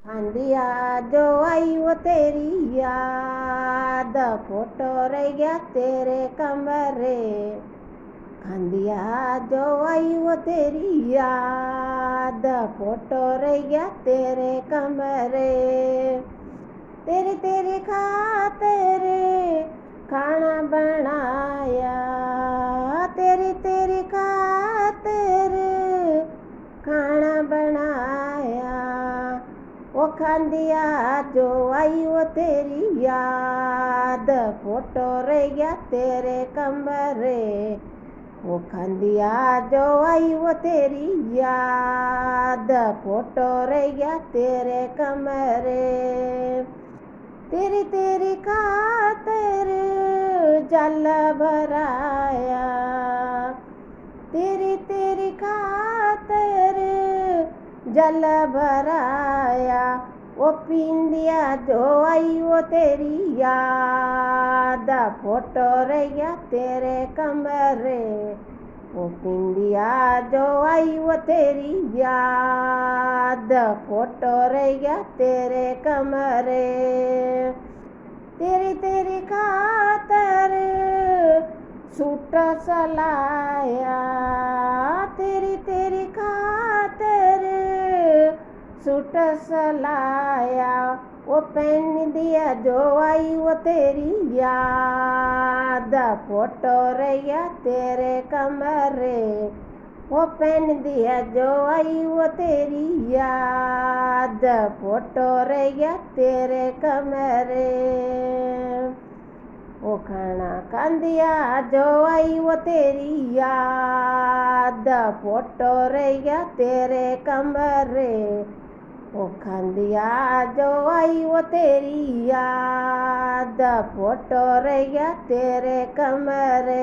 आंधिया जो आई वो तेरी याद, फोटो रह गया तेरे कमरे। आंधिया जो आई वो तेरी याद, फोटो रह गया तेरे कमरे। तेरी तेरी खातिर खाना बनाया, तेरी तेरी खातिर खाना बनाया। वो खांदिया जो आई वो तेरी याद, फोटो रह गया तेरे कमरे। वो खांदिया जो आई वो तेरी याद, फोटो रह गया तेरे कमरे। तेरी तेरी खातिर जल भराया, तेरी तेरी खातिर जल भराया। वो पींदिया जो आई वो तेरी याद, फोटो रह गया तेरे कमरे। वो पींदिया जो आई वो तेरी याद, फोटो रह गया तेरे कमरे। तेरी तेरी खातिर सूट सलाया, तेरी तेरी खातिर सूट सलाया। वो पहन दिया जो आई वो तेरी याद, फोटो रह गया तेरे कमरे। वो पहन दिया जो आई वो तेरी याद, फोटो रह गया तेरे कमरे। वो खाना खांदिया जो आई वो तेरी याद, फोटो रह गया तेरे कमरे। वो खांदिया जो आई वो तेरी याद, फोटो रह गया तेरे कमरे।